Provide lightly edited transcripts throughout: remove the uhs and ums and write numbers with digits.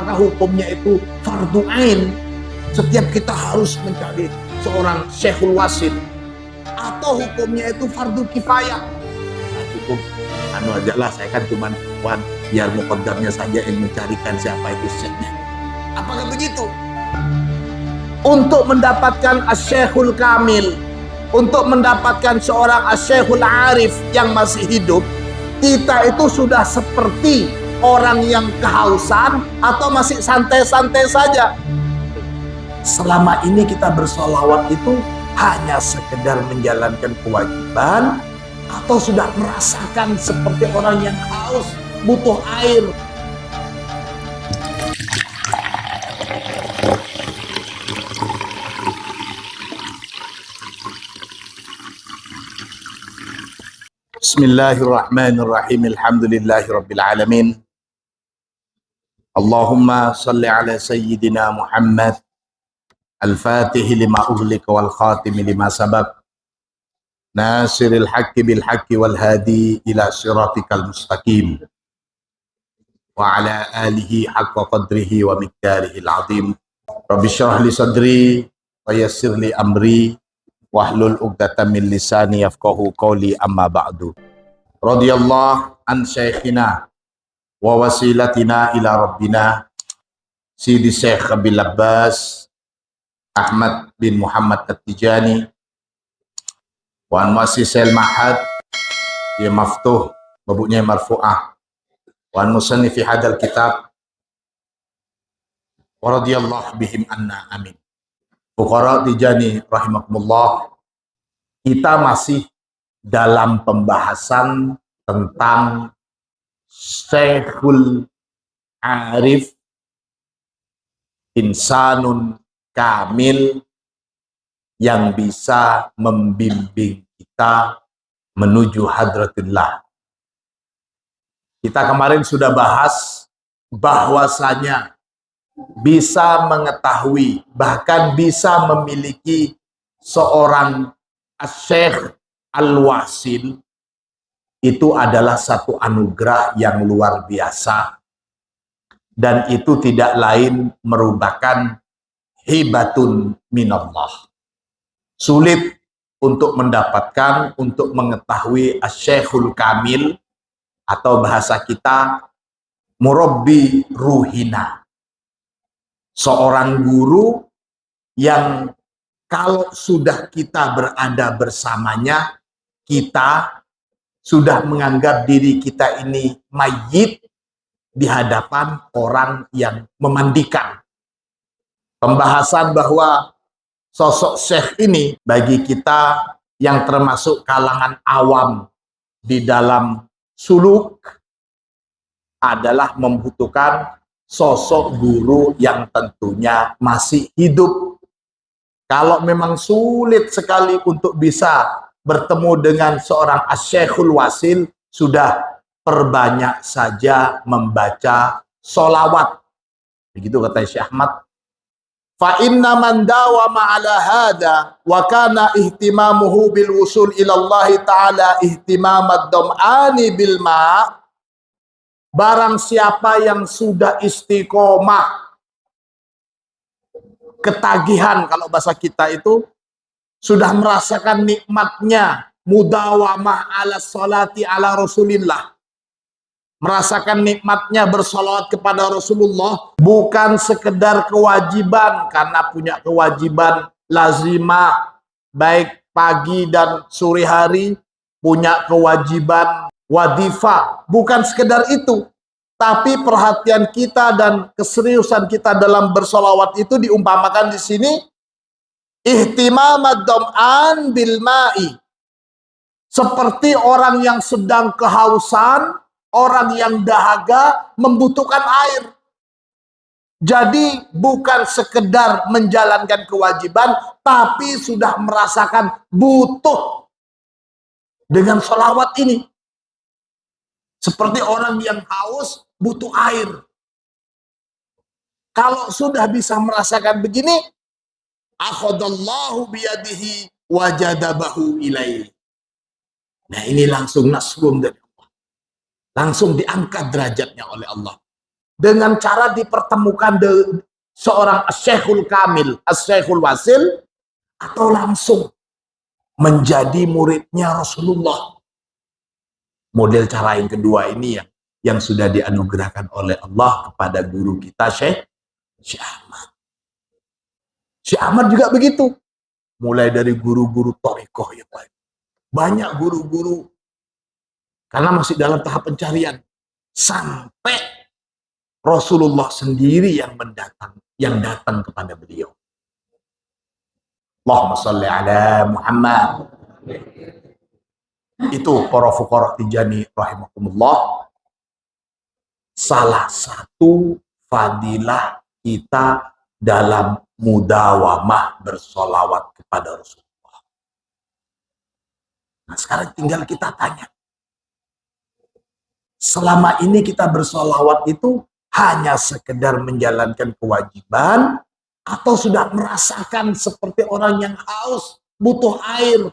apakah hukumnya itu fardu ain, setiap kita harus mencari seorang syekhul wasil, atau hukumnya itu fardu kifayah? Nah, cukup aja lah, saya kan cuman biar muqaddamnya saja yang mencarikan siapa itu syekhnya. Apakah begitu? Untuk mendapatkan asy-syekhul kamil, untuk mendapatkan seorang asy-syekhul arif yang masih hidup, kita itu sudah seperti orang yang kehausan atau masih santai-santai saja? Selama ini kita bersolawat itu hanya sekedar menjalankan kewajiban, atau sudah merasakan seperti orang yang haus, butuh air? Bismillahirrahmanirrahim. Alhamdulillahirabbil alamin. Allahumma salli ala sayyidina Muhammad al-Fatih lima ughliqa wal khatim lima sabaq, nasiril haqqi bil haqqi wal hadi ila siratikal mustaqim, wa ala alihi haqqa qadrihi wa miqdarihi al-azim. Rabbi syrah li sadri wa yassir li amri wahlul 'uqdatam min lisani yafqahu qawli, amma ba'du. Radhiyallahu an syekhina wa wasilatina ila rabbina Sidi Syekh Abil Abbas Ahmad bin Muhammad At-Tijani wa an muassis al-ma'had ya maftuh babuknya marfu'ah wa an musannifi hadal kitab wa radhiyallahu bihim anna, amin. Fuqara Tijani rahimakumullah, kita masih dalam pembahasan tentang Syekhul Arif, insanun kamil yang bisa membimbing kita menuju hadratullah. Kita kemarin sudah bahas bahwasanya bisa mengetahui, bahkan bisa memiliki seorang Syekh al-wasil, itu adalah satu anugerah yang luar biasa, dan itu tidak lain merupakan hibatun minallah. Sulit untuk mendapatkan, untuk mengetahui asy-syekhul kamil, atau bahasa kita murabbi ruhina, seorang guru yang kalau sudah kita berada bersamanya, kita sudah menganggap diri kita ini mayit di hadapan orang yang memandikan. Pembahasan bahwa sosok syekh ini bagi kita yang termasuk kalangan awam di dalam suluk adalah membutuhkan sosok guru yang tentunya masih hidup. Kalau memang sulit sekali untuk bisa bertemu dengan seorang asy-syekhul wasil, sudah perbanyak saja membaca solawat. Begitu kata Syekh Ahmad. Fa inna man dawama ala hada wa kana ihtimamuhu bil wusul ila Allah taala ihtimamad dam'ani bil ma'. Barang siapa yang sudah istiqomah, ketagihan kalau bahasa kita itu, sudah merasakan nikmatnya mudawamah ala salati ala Rasulillah, merasakan nikmatnya bersolawat kepada Rasulullah, bukan sekedar kewajiban karena punya kewajiban lazimah baik pagi dan sore hari, punya kewajiban wadifah, bukan sekedar itu, tapi perhatian kita dan keseriusan kita dalam bersolawat itu diumpamakan di sini ihtimamad dam'an bil ma'i, seperti orang yang sedang kehausan, orang yang dahaga membutuhkan air. Jadi bukan sekedar menjalankan kewajiban, tapi sudah merasakan butuh dengan sholawat ini. Seperti orang yang haus butuh air. Kalau sudah bisa merasakan begini, akhadallahu biyadihi wajadabahu ilaih. Nah, ini langsung nasrun dari Allah. Langsung diangkat derajatnya oleh Allah. dengan cara dipertemukan seorang Syekhul Kamil, Syekhul Wasil, atau langsung menjadi muridnya Rasulullah. Model cara yang kedua ini yang sudah dianugerahkan oleh Allah kepada guru kita Syekh Ahmad. Syekh Ahmad juga begitu. Mulai dari guru-guru thariqah yang lain. Banyak guru-guru karena masih dalam tahap pencarian. Sampai Rasulullah sendiri yang datang kepada beliau. Allahumma sholli ala Muhammad. Itu para fuqara Tijani rahimakumullah. Salah satu fadilah kita dalam mudawamah bersolawat kepada Rasulullah. Nah sekarang tinggal kita tanya. Selama ini kita bersolawat itu hanya sekedar menjalankan kewajiban atau sudah merasakan seperti orang yang haus, butuh air.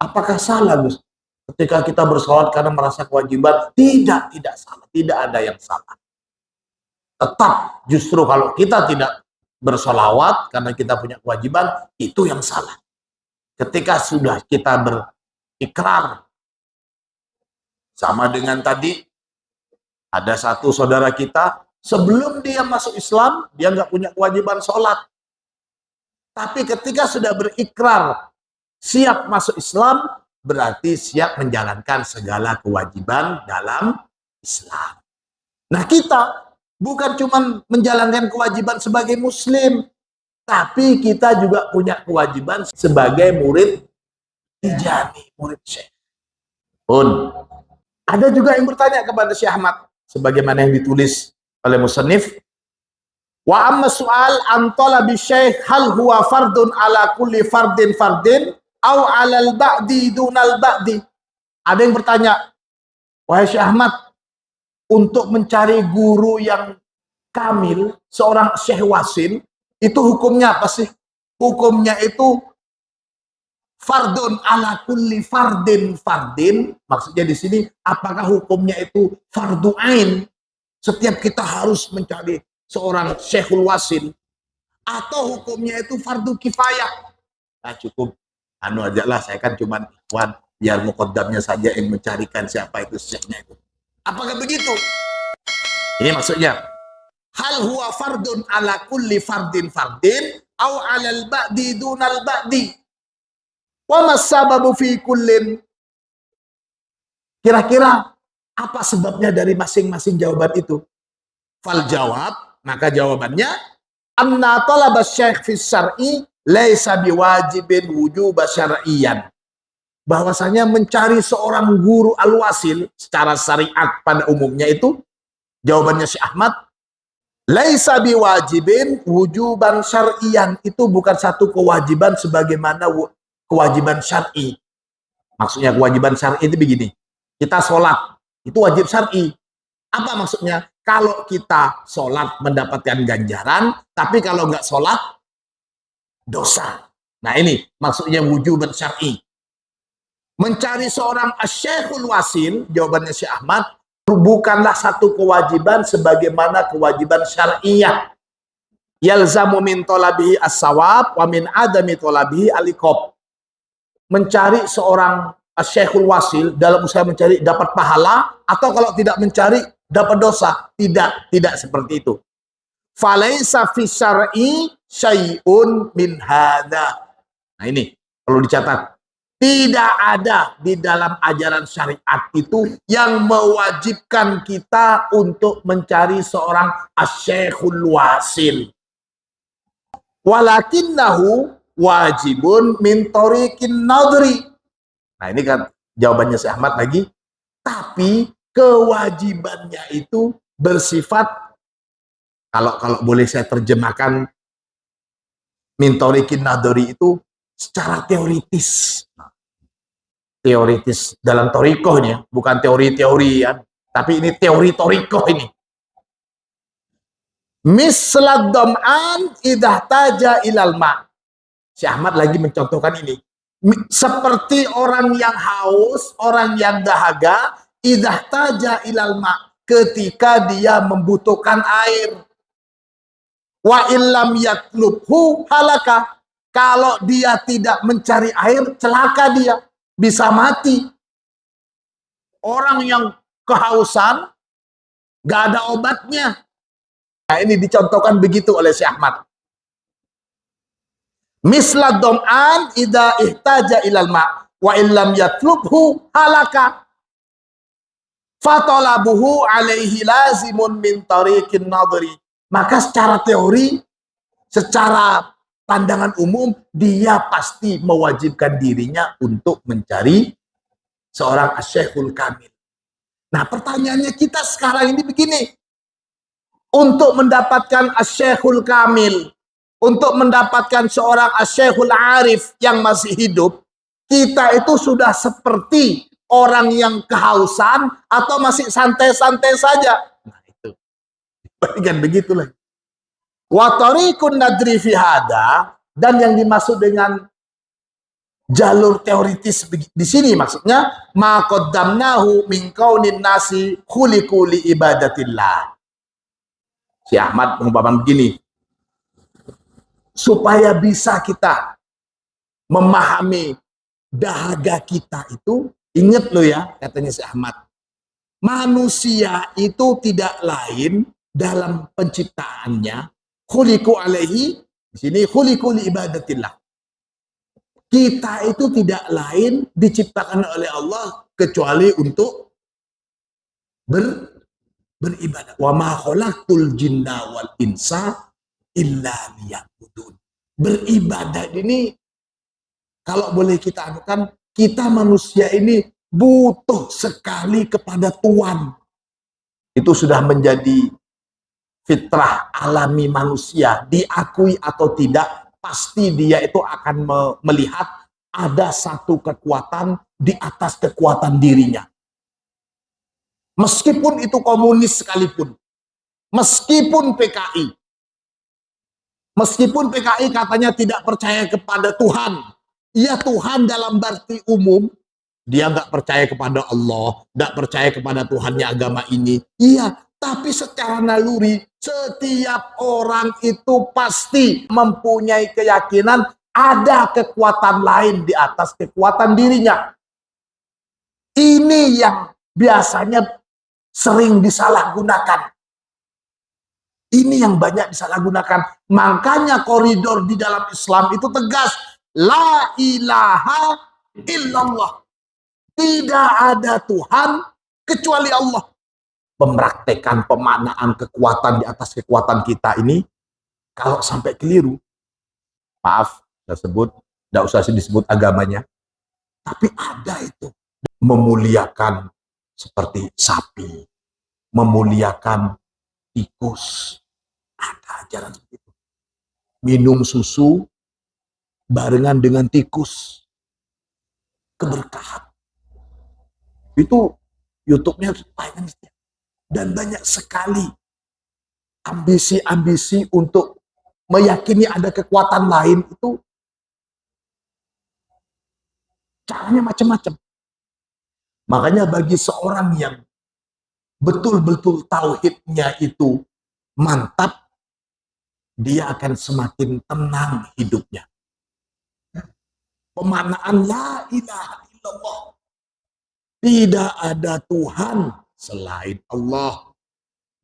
Apakah salah, Gus? Ketika kita bersolawat karena merasa kewajiban, tidak salah, tidak ada yang salah. Tetap justru kalau kita tidak bersolawat karena kita punya kewajiban, itu yang salah. Ketika sudah kita berikrar, sama dengan tadi, ada satu saudara kita, sebelum dia masuk Islam, dia nggak punya kewajiban sholat. Tapi ketika sudah berikrar, siap masuk Islam, berarti siap menjalankan segala kewajiban dalam Islam. Nah kita, bukan cuma menjalankan kewajiban sebagai Muslim, tapi kita juga punya kewajiban sebagai murid Tijani, murid Syekh. Pun. Ada juga yang bertanya kepada Syekh Ahmad, sebagaimana yang ditulis oleh musannif, wa amma su'al an talabi syekh hal huwa fardun ala kulli fardin au alal ba'di dunal ba'di. Ada yang bertanya, wahai Syekh Ahmad, untuk mencari guru yang kamil, seorang Syekh Wasil, itu hukumnya apa sih? Hukumnya itu fardun ala kulli fardin, maksudnya di sini apakah hukumnya itu fardu ain, setiap kita harus mencari seorang Syekhul Wasil, atau hukumnya itu fardu kifayah? Nah cukup aja lah, saya kan cuma ikhwan, biar muqaddamnya saja yang mencarikan siapa itu syekhnya itu. Apakah begitu? Ini maksudnya, hal huwa fardun ala kulli fardin au alal ba'di dunal ba'di. Wa masababu fi kullin. Kira-kira apa sebabnya dari masing-masing jawaban itu? Fal jawab, maka jawabannya anna talaba syekh fi syar'i laisa biwajibin wujuba syar'iyan. Bahwasanya mencari seorang guru al-wasil secara syariat pada umumnya itu, jawabannya Syekh Ahmad, laisa biwajibin wujuban syar'iyan, itu bukan satu kewajiban sebagaimana kewajiban syar'i. Maksudnya kewajiban syar'i itu begini. Kita sholat, itu wajib syar'i. Apa maksudnya? Kalau kita sholat mendapatkan ganjaran, tapi kalau nggak sholat, dosa. Nah ini maksudnya wujuban syar'i. Mencari seorang Syekhul Wasil, jawabannya Syekh Ahmad, bukanlah satu kewajiban sebagaimana kewajiban syar'iyah. Yalzamu min tolabihi as-sawab wa min adami tolabihi al-iqab. Mencari seorang Syekhul Wasil dalam usaha mencari dapat pahala, atau kalau tidak mencari dapat dosa. Tidak seperti itu. Falaisa fi syar'i syai'un min hadza. Nah ini perlu dicatat. Tidak ada di dalam ajaran syariat itu yang mewajibkan kita untuk mencari seorang Syekhul Wasil. Walakinnahu wajibun min tariqin nadri. Nah ini kan jawabannya Syekh Ahmad lagi. Tapi kewajibannya itu bersifat, kalau boleh saya terjemahkan, min tariqin nadri itu secara teoritis. Teoritis dalam thariqah ini, bukan teori-teori ya, tapi ini teori thariqah ini. Mislad dam'an idah taja ilal ma'. Syekh Ahmad lagi mencontohkan ini. Seperti orang yang haus, orang yang dahaga, idah taja ilal ma'. ketika dia membutuhkan air. Wa illam yatlubhu halaka. Kalau dia tidak mencari air, celaka dia, bisa mati. Orang yang kehausan, gak ada obatnya. Nah, ini dicontohkan begitu oleh Syekh Ahmad. Misla dom'an idza ihtaja ilal ma' wa illam yatlubhu halaka. Fatolabuhu alaihi lazimun min tariqin nadri. Maka secara teori, secara pandangan umum, dia pasti mewajibkan dirinya untuk mencari seorang asy-syekhul kamil. Nah, pertanyaannya kita sekarang ini begini. Untuk mendapatkan asy-syekhul kamil, untuk mendapatkan seorang asy-syekhul arif yang masih hidup, kita itu sudah seperti orang yang kehausan atau masih santai-santai saja. Nah, itu. Bagian begitulah. Wa tariqun nadri fi hada, dan yang dimaksud dengan jalur teoritis di sini maksudnya ma qaddamnahu min kaunin nasi khuliqu li ibadatillah. Si Ahmad mengumpamakan begini, supaya bisa kita memahami dahaga kita itu, ingat lo ya, katanya si Ahmad, manusia itu tidak lain dalam penciptaannya, khuliqu alaihi, di sini khuliqu li ibadatillah. Kita itu tidak lain diciptakan oleh Allah kecuali untuk beribadah. Wa ma khalaqtul jinna wal insa illa liya'budun. Beribadah ini, kalau boleh kita anukan, kita manusia ini butuh sekali kepada Tuhan. Itu sudah menjadi fitrah alami manusia, diakui atau tidak, pasti dia itu akan melihat ada satu kekuatan di atas kekuatan dirinya. Meskipun itu komunis sekalipun, meskipun PKI, meskipun PKI katanya tidak percaya kepada Tuhan, ya Tuhan dalam arti umum, dia nggak percaya kepada Allah, nggak percaya kepada Tuhannya agama ini, iya. Tapi secara naluri, setiap orang itu pasti mempunyai keyakinan ada kekuatan lain di atas kekuatan dirinya. Ini yang biasanya sering disalahgunakan. Ini yang banyak disalahgunakan. Makanya koridor di dalam Islam itu tegas. La ilaha illallah. Tidak ada Tuhan kecuali Allah. Mempraktekkan pemaknaan kekuatan di atas kekuatan kita ini, kalau sampai keliru, maaf, saya sebut, tidak usah disebut agamanya, tapi ada itu. Memuliakan seperti sapi, memuliakan tikus, ada ajaran seperti itu. Minum susu barengan dengan tikus, keberkahan. Itu YouTube-nya tayangan. Dan banyak sekali ambisi-ambisi untuk meyakini ada kekuatan lain itu caranya macam-macam. Makanya bagi seorang yang betul-betul tauhidnya itu mantap, dia akan semakin tenang hidupnya. Pemaknaan la ilaha illallah. Tidak ada Tuhan selain Allah.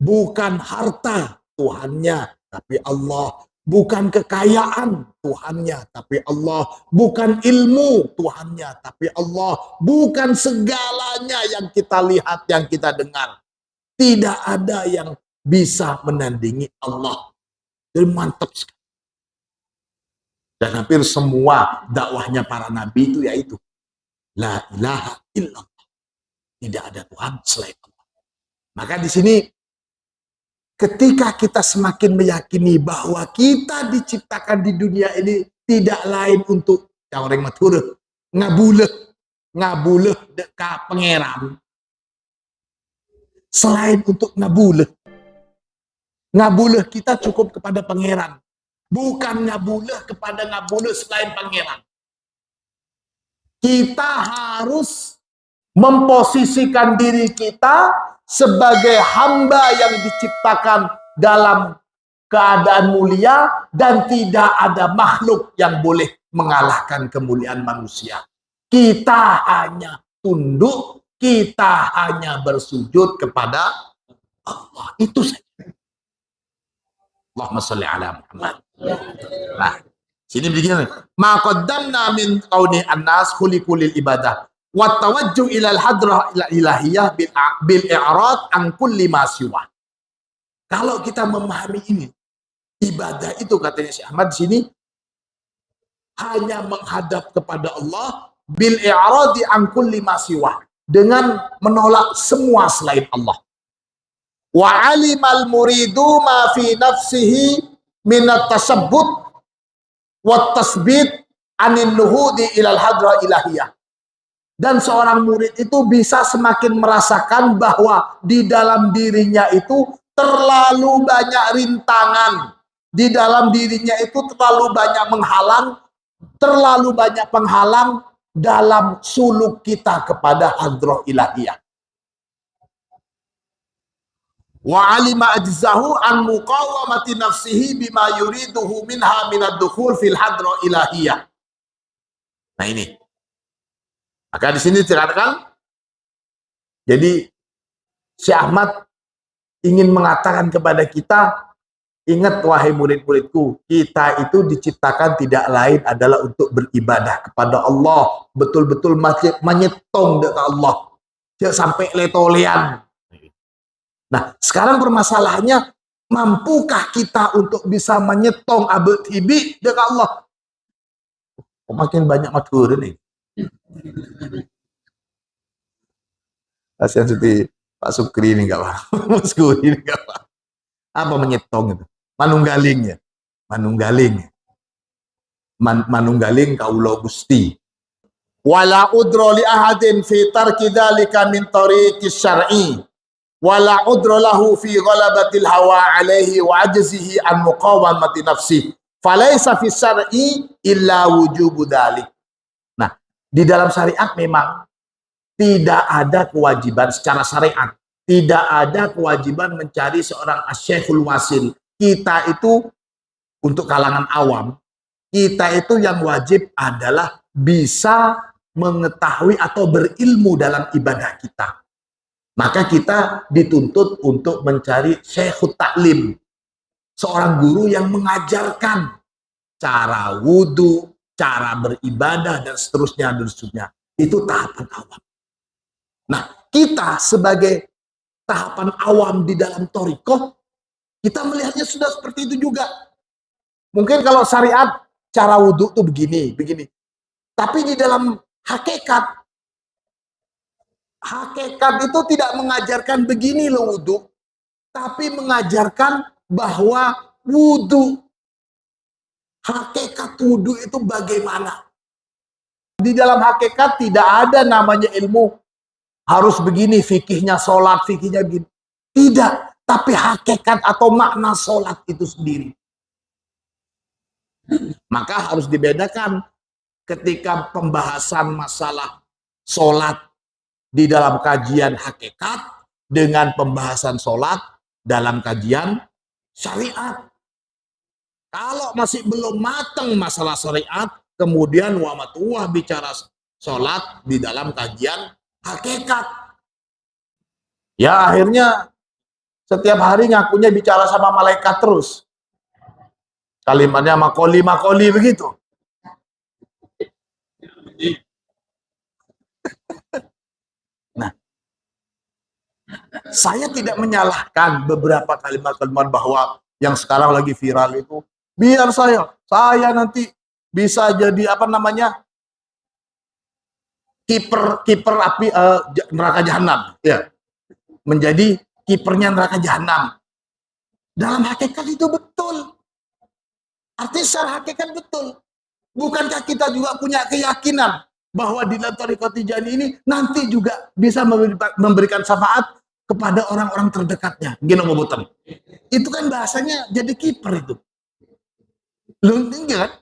Bukan harta Tuhannya, tapi Allah. Bukan kekayaan Tuhannya, tapi Allah. Bukan ilmu Tuhannya, tapi Allah. Bukan segalanya yang kita lihat, yang kita dengar. Tidak ada yang bisa menandingi Allah. Jadi mantap sekali. Dan hampir semua dakwahnya para nabi itu yaitu la ilaha illallah. Tidak ada Tuhan selain Allah. Maka di sini ketika kita semakin meyakini bahwa kita diciptakan di dunia ini tidak lain untuk orang matur ngabuleh deka pangeran. Selain untuk ngabuleh kita cukup kepada pangeran. Bukan ngabuleh kepada ngabuleh selain pangeran. Kita harus memposisikan diri kita sebagai hamba yang diciptakan dalam keadaan mulia, dan tidak ada makhluk yang boleh mengalahkan kemuliaan manusia. Kita hanya tunduk, kita hanya bersujud kepada Allah. Itu saja. Allahumma sholli ala Muhammad. Nah, sini begini. Ma qaddamna min qauni an-nas khuliqu lil ibadah wa tawajjuh ila al-hadrah ilahiyah bil i'rad an kulli ma siwa. Kalau kita memahami ini, ibadah itu katanya Syekh Ahmad di sini hanya menghadap kepada Allah bil i'radi an kulli ma siwa, dengan menolak semua selain Allah. Wa alimal muridu ma fi nafsihi min at-tasabbut wa tasbit anin nuhudi ilal hadrah ilahiyah. Dan seorang murid itu bisa semakin merasakan bahwa di dalam dirinya itu terlalu banyak rintangan, di dalam dirinya itu terlalu banyak menghalang, terlalu banyak penghalang dalam suluk kita kepada hadrah ilahiyah. Wa alima ajzahu an muqawamati nafsihi bima yuriduhu minha minad dukhul fil hadrah ilahiyah. Nah ini. Maka di sini dikatakan, jadi Syekh Ahmad ingin mengatakan kepada kita, ingat wahai murid-muridku, kita itu diciptakan tidak lain adalah untuk beribadah kepada Allah, betul-betul menyetong ke Allah, tidak sampai letolean. Nah, sekarang permasalahannya, mampukah kita untuk bisa menyetong abad tibi dengan Allah? Makin banyak matur nih. Kasihan seperti Pak Sukri ini enggak Pak. Mas Guri ini enggak Pak. Apa menyetong itu? Manunggaling ya. Manunggaling. Manunggaling kaula Gusti. Wala udra li ahadin fi tarki dzalika min tariqis syar'i. Wala udra lahu fi ghalabatil hawa alaihi wa ajzihi an muqawamati nafsi. Falaysa fi syar'i illa wujubu dzalik. Nah, di dalam syariat memang tidak ada kewajiban secara syariat, tidak ada kewajiban mencari seorang asy-syekhul wasil. Kita itu untuk kalangan awam, kita itu yang wajib adalah bisa mengetahui atau berilmu dalam ibadah kita. Maka kita dituntut untuk mencari syekhut taklim, seorang guru yang mengajarkan cara wudhu, cara beribadah, dan seterusnya. Itu tahapan awam. Nah, kita sebagai tahapan awam di dalam thariqah, kita melihatnya sudah seperti itu juga. Mungkin kalau syariat, cara wudhu itu begini. Tapi di dalam hakikat itu tidak mengajarkan begini loh wudhu, tapi mengajarkan bahwa wudhu, hakikat wudhu itu bagaimana. Di dalam hakikat tidak ada namanya ilmu harus begini, fikihnya sholat, fikihnya begini. Tidak, tapi hakikat atau makna sholat itu sendiri. Maka harus dibedakan ketika pembahasan masalah sholat di dalam kajian hakikat dengan pembahasan sholat dalam kajian syariat. Kalau masih belum matang masalah syariat, kemudian wamatuah bicara sholat di dalam kajian hakikat. Ya akhirnya setiap hari ngakunya bicara sama malaikat terus. Kalimatnya makoli begitu. Nah, saya tidak menyalahkan beberapa kalimat-kalimat bahwa yang sekarang lagi viral itu, biar saya nanti bisa jadi apa namanya, kiper api neraka jahanam, ya, menjadi kipernya neraka jahanam. Dalam hakikat itu betul, artinya secara hakikat betul. Bukankah kita juga punya keyakinan bahwa di dalam thariqah Tijaniyah ini nanti juga bisa memberikan syafaat kepada orang-orang terdekatnya? Gini ngobotan. Itu kan bahasanya jadi kiper itu. Lu kan?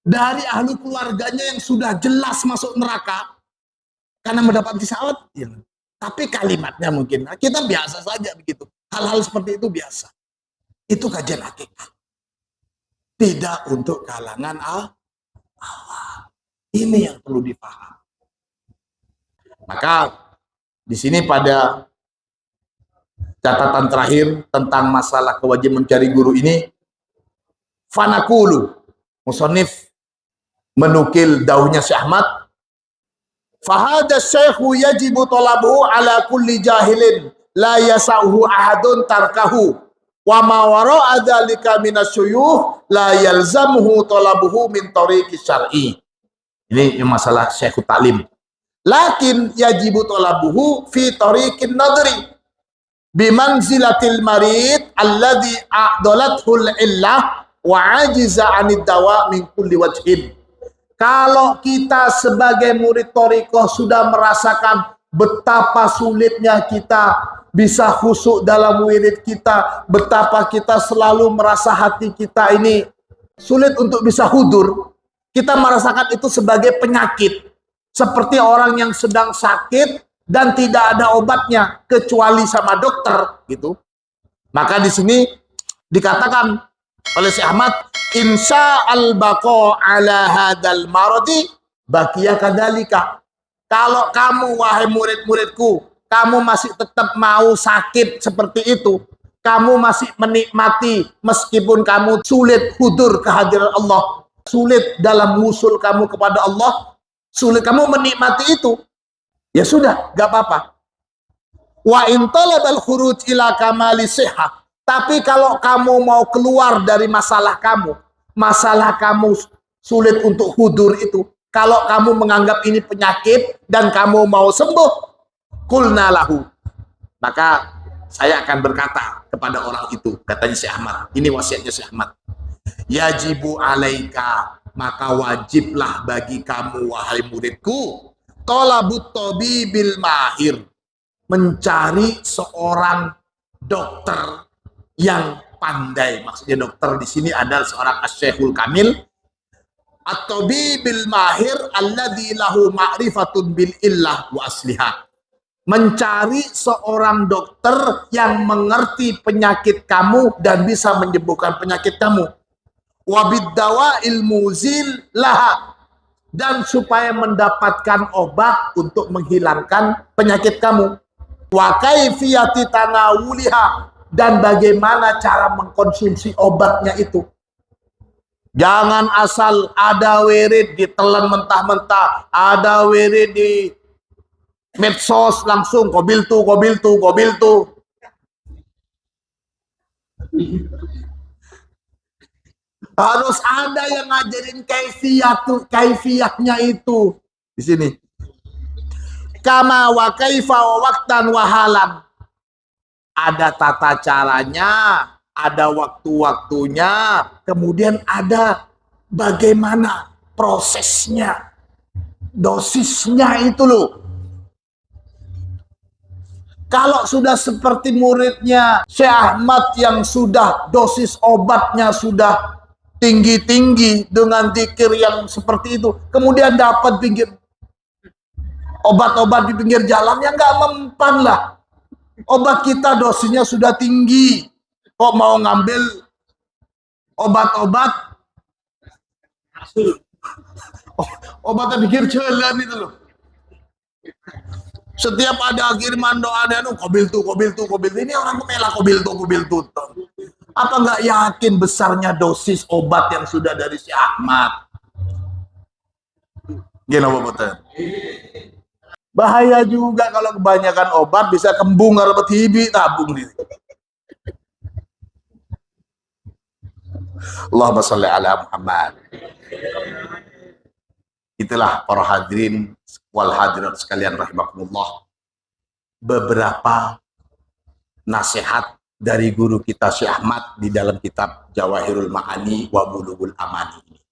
Dari ahli keluarganya yang sudah jelas masuk neraka karena mendapat syafaat, ya. Tapi kalimatnya mungkin kita biasa saja begitu. Hal-hal seperti itu biasa. Itu kajian hakikat. Tidak untuk kalangan awam. Ini yang perlu dipahami. Maka di sini pada catatan terakhir tentang masalah kewajiban mencari guru ini, fanakulu, musannif menukil dauhnya Syekh Ahmad, fahada syekhu yajibu talabuhu ala kulli jahilin la yasauhu ahadun tarkahu wa ma wara'a dzalika minasyuyukh la yalzamuhu talabuhu min tariqis syar'i. Ini masalah Syekh Ta'lim. Lakin yajibu talabuhu fi tariqin nadri bimanzilatil marid alladhi a'dalathul illah wa ajiza 'anid dawa min kulli wajhin. Kalau kita sebagai murid thariqah sudah merasakan betapa sulitnya kita bisa khusyuk dalam wirid kita, betapa kita selalu merasa hati kita ini sulit untuk bisa hudur, kita merasakan itu sebagai penyakit, seperti orang yang sedang sakit dan tidak ada obatnya kecuali sama dokter gitu. Maka di sini dikatakan oleh Syekh Ahmad, insya al-baqa ala hadal maradi baqiya kadalika. Kalau kamu wahai murid-muridku, kamu masih tetap mau sakit seperti itu, kamu masih menikmati meskipun kamu sulit hudur kehadiran Allah, sulit dalam usul kamu kepada Allah, sulit kamu menikmati itu, ya sudah, gak apa-apa. Wa in talabal khuruj ila kamali sihah. Tapi kalau kamu mau keluar dari masalah kamu sulit untuk hudur itu, kalau kamu menganggap ini penyakit dan kamu mau sembuh, qulna lahu, maka saya akan berkata kepada orang itu, katanya Syekh Ahmad, ini wasiatnya Syekh Ahmad, yajibu alaika, maka wajiblah bagi kamu wahai muridku, talabut tabibil mahir, mencari seorang dokter yang pandai. Maksudnya dokter di sini adalah seorang asy-syekhul kamil, at-tabibil mahir alladzi lahu ma'rifatun bil illah wa asliha. Mencari seorang dokter yang mengerti penyakit kamu dan bisa menyembuhkan penyakit kamu. Wa bid-dawa'il muzil laha, dan supaya mendapatkan obat untuk menghilangkan penyakit kamu. Wa kaifiyati tanawuliha, dan bagaimana cara mengkonsumsi obatnya itu. Jangan asal ada wirid ditelan mentah-mentah, ada wirid di medsos langsung kobiltu. Harus ada yang ngajarin kaifiyatnya itu. Di sini. Kama wa kaifa wa waqtan wa halan. Ada tata caranya, ada waktu-waktunya, kemudian ada bagaimana prosesnya, dosisnya itu loh. Kalau sudah seperti muridnya Syekh Ahmad yang sudah dosis obatnya sudah tinggi-tinggi dengan zikir yang seperti itu, kemudian dapat pinggir obat-obat di pinggir jalan, yang nggak mempan lah. Obat kita dosisnya sudah tinggi, kok mau ngambil obat-obat obatnya pikir jalan itu loh. Setiap ada kiriman doa ada kobil tuh. Ini orang kemelah kobil tuh. Apa nggak yakin besarnya dosis obat yang sudah dari Syekh Ahmad? Gini apa? Bahaya juga kalau kebanyakan obat bisa kembung atau TB tabung nih. Allahumma sholli ala Muhammad. Itulah para hadirin wal hadirat sekalian rahimakumullah, beberapa nasihat dari guru kita Syekh Ahmad di dalam kitab Jawahirul Ma'ani wa Bulughul Amani ini.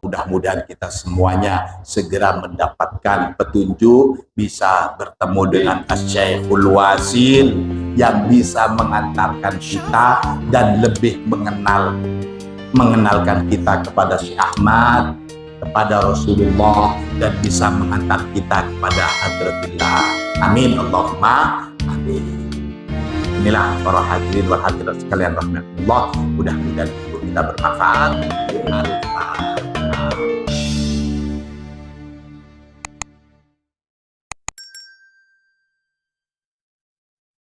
Mudah-mudahan kita semuanya segera mendapatkan petunjuk, bisa bertemu dengan Asy-Syekhul Wasil yang bisa mengantarkan kita dan lebih mengenalkan kita kepada Syekh Ahmad, kepada Rasulullah, dan bisa mengantar kita kepada Hadratillah. Amin Allahumma amin. Inilah para hadirin wal hadirat sekalian rahmatullah. Mudah-mudahan kita bermanfaat. Al-Fatihah.